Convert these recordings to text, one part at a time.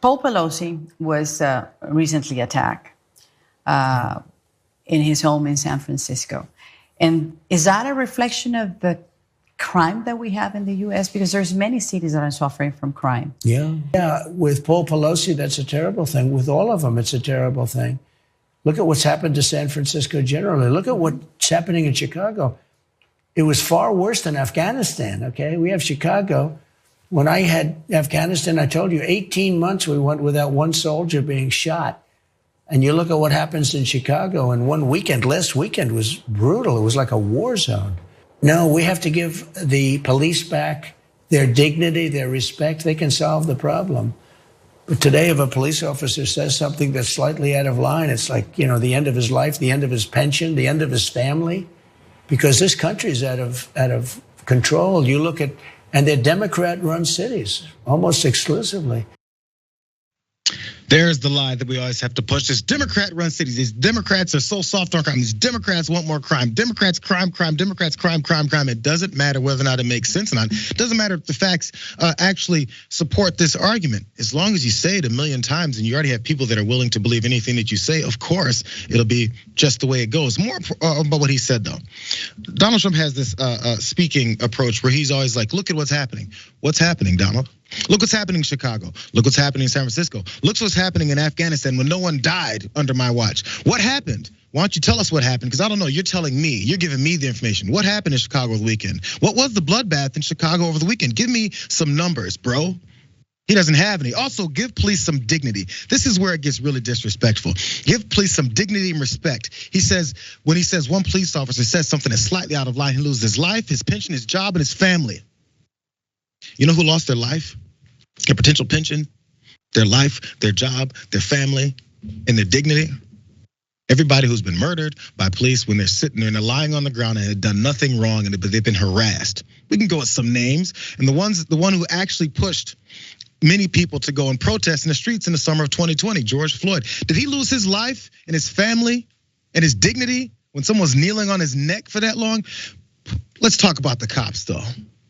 Paul Pelosi was recently attacked in his home in San Francisco. And is that a reflection of the crime that we have in the U.S.? Because there's many cities that are suffering from crime. Yeah. With Paul Pelosi, that's a terrible thing. With all of them, it's a terrible thing. Look at what's happened to San Francisco generally. Look at what's happening in Chicago. It was far worse than Afghanistan, okay? We have Chicago. When I had Afghanistan, I told you 18 months we went without one soldier being shot. And you look at what happens in Chicago, and one weekend, last weekend was brutal. It was like a war zone. No, we have to give the police back their dignity, their respect. They can solve the problem. But today, if a police officer says something that's slightly out of line, it's like, the end of his life, the end of his pension, the end of his family. Because this country is out of control. You look at, and they're Democrat-run cities, almost exclusively. There's the lie that we always have to push. These Democrat-run cities. These Democrats are so soft on crime. These Democrats want more crime. Democrats crime. Democrats crime. It doesn't matter whether or not it makes sense or not. It doesn't matter if the facts actually support this argument. As long as you say it a million times and you already have people that are willing to believe anything that you say, of course, it'll be just the way it goes. More about what he said, though. Donald Trump has this speaking approach where he's always like, look at what's happening. What's happening, Donald? Look what's happening in Chicago. Look what's happening in San Francisco. Look what's happening in Afghanistan when no one died under my watch. What happened? Why don't you tell us what happened? Because I don't know, you're telling me, you're giving me the information. What happened in Chicago over the weekend? What was the bloodbath in Chicago over the weekend? Give me some numbers, bro. He doesn't have any. Also, give police some dignity. This is where it gets really disrespectful. Give police some dignity and respect. He says, when he says one police officer says something that's slightly out of line, he loses his life, his pension, his job, and his family. You know who lost their life, their potential pension, their life, their job, their family, and their dignity? Everybody who's been murdered by police when they're sitting there and they're lying on the ground and had done nothing wrong, but they've been harassed. We can go with some names. And the one who actually pushed many people to go and protest in the streets in the summer of 2020, George Floyd. Did he lose his life and his family and his dignity when someone was kneeling on his neck for that long? Let's talk about the cops, though.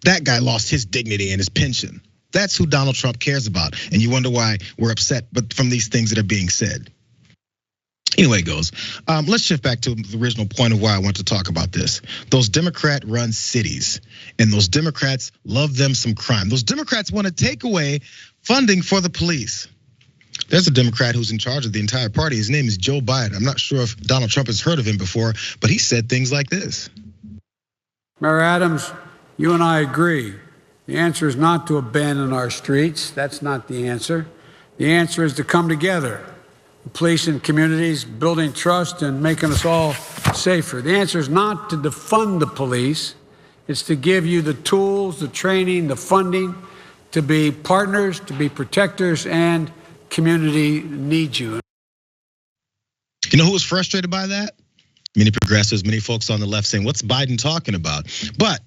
That guy lost his dignity and his pension. That's who Donald Trump cares about. And you wonder why we're upset from these things that are being said. Anyway, it goes. Let's shift back to the original point of why I want to talk about this. Those Democrat-run cities, and those Democrats love them some crime. Those Democrats want to take away funding for the police. There's a Democrat who's in charge of the entire party. His name is Joe Biden. I'm not sure if Donald Trump has heard of him before, but he said things like this. Mayor Adams, you and I agree. The answer is not to abandon our streets. That's not the answer. The answer is to come together. The police and communities building trust and making us all safer. The answer is not to defund the police. It's to give you the tools, the training, the funding to be partners, to be protectors, and community needs you. You know who was frustrated by that? Many progressives, many folks on the left saying, what's Biden talking about? But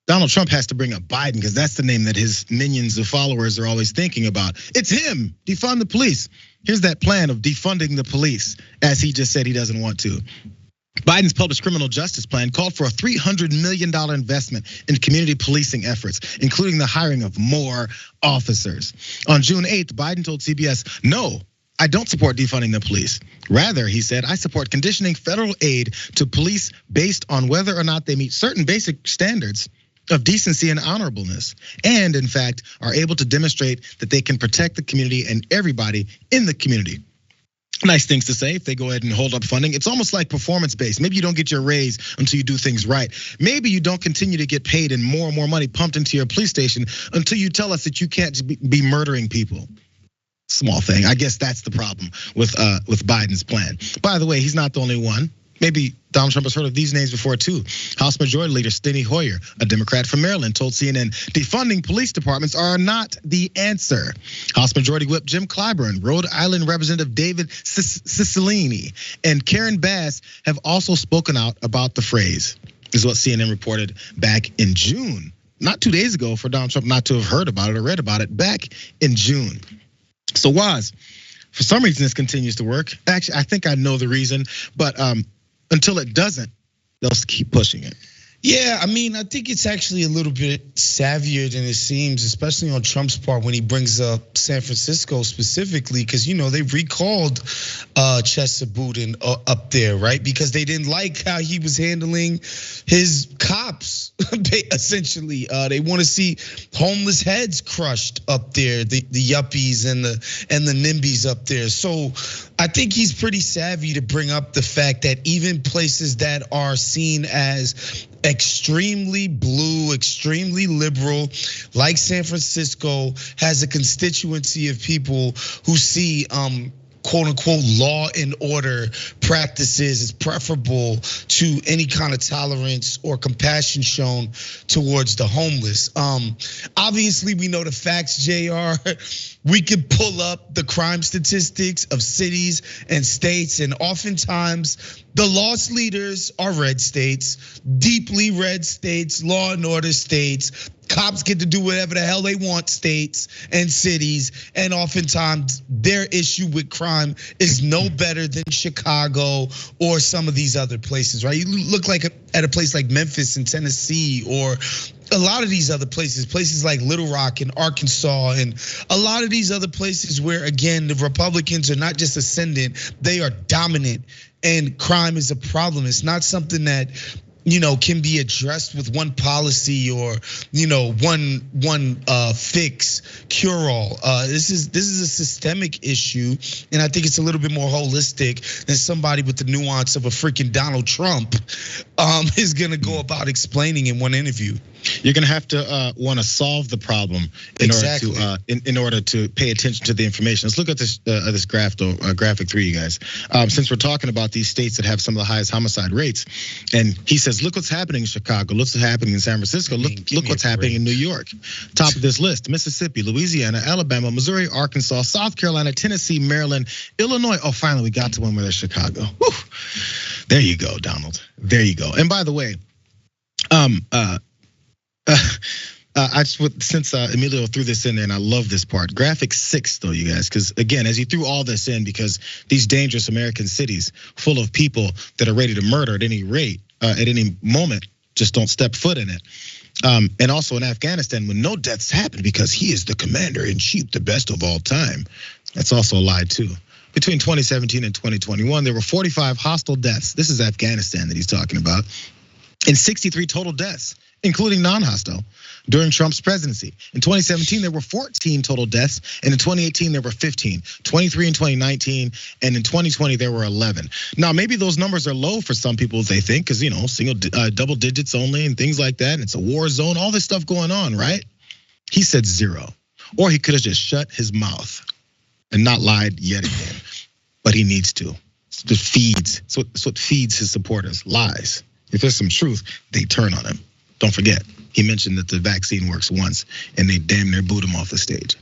Donald Trump has to bring up Biden because that's the name that his minions, the followers, are always thinking about. It's him, defund the police. Here's that plan of defunding the police, as he just said he doesn't want to. Biden's published criminal justice plan called for a $300 million investment in community policing efforts, including the hiring of more officers. On June 8th, Biden told CBS, no, I don't support defunding the police. Rather, he said, I support conditioning federal aid to police based on whether or not they meet certain basic standards of decency and honorableness, and in fact, are able to demonstrate that they can protect the community and everybody in the community. Nice things to say if they go ahead and hold up funding. It's almost like performance-based. Maybe you don't get your raise until you do things right. Maybe you don't continue to get paid and more money pumped into your police station until you tell us that you can't be murdering people. Small thing. I guess that's the problem with Biden's plan. By the way, he's not the only one. Maybe Donald Trump has heard of these names before too. House Majority Leader Steny Hoyer, a Democrat from Maryland, told CNN, defunding police departments are not the answer. House Majority Whip Jim Clyburn, Rhode Island Representative David Cicilline, and Karen Bass have also spoken out about the phrase. This is what CNN reported back in June. Not 2 days ago for Donald Trump not to have heard about it or read about it back in June. So Waz, for some reason this continues to work. Actually, I think I know the reason, but until it doesn't, they'll keep pushing it. Yeah, I mean, I think it's actually a little bit savvier than it seems, especially on Trump's part when he brings up San Francisco specifically, because, they recalled Chester Booten up there, right? Because they didn't like how he was handling his cops, essentially. They want to see homeless heads crushed up there, the yuppies and the NIMBYs up there. So I think he's pretty savvy to bring up the fact that even places that are seen as extremely blue, extremely liberal, like San Francisco, has a constituency of people who see quote unquote law and order practices is preferable to any kind of tolerance or compassion shown towards the homeless. Obviously, we know the facts, Jayar. We could pull up the crime statistics of cities and states, and oftentimes the lost leaders are red states, deeply red states, law and order states. Cops get to do whatever the hell they want, states and cities, and oftentimes their issue with crime is no better than Chicago or some of these other places, right? You look like at a place like Memphis in Tennessee, or a lot of these other places like Little Rock in Arkansas, and a lot of these other places where, again, the Republicans are not just ascendant, they are dominant, and crime is a problem. It's not something that can be addressed with one policy or one fix, cure all. This is a systemic issue, and I think it's a little bit more holistic than somebody with the nuance of a freaking Donald Trump is gonna go about explaining in one interview. You're gonna have to want to solve the problem in order to pay attention to the information. Let's look at this graphic 3, you guys. Since we're talking about these states that have some of the highest homicide rates, and he says, look what's happening in Chicago, look what's happening in San Francisco, look what's happening in New York. Top of this list: Mississippi, Louisiana, Alabama, Missouri, Arkansas, South Carolina, Tennessee, Maryland, Illinois. Oh, finally we got to one where there's Chicago. Whew. There you go, Donald. There you go. And by the way, since Emilio threw this in there, and I love this part. Graphic 6, though, you guys, because again, as he threw all this in, because these dangerous American cities full of people that are ready to murder at any rate, at any moment, just don't step foot in it. And also in Afghanistan, when no deaths happen because he is the commander in chief, the best of all time. That's also a lie too. Between 2017 and 2021, there were 45 hostile deaths. This is Afghanistan that he's talking about, and 63 total deaths, including non-hostile, during Trump's presidency. In 2017, there were 14 total deaths, and in 2018, there were 15, 23 in 2019, and in 2020, there were 11. Now, maybe those numbers are low for some people, they think, because, double digits only and things like that, and it's a war zone, all this stuff going on, right? He said 0, or he could have just shut his mouth and not lied yet again, but he needs to. It's what feeds his supporters, lies. If there's some truth, they turn on him. Don't forget, he mentioned that the vaccine works once and they damn near boot him off the stage.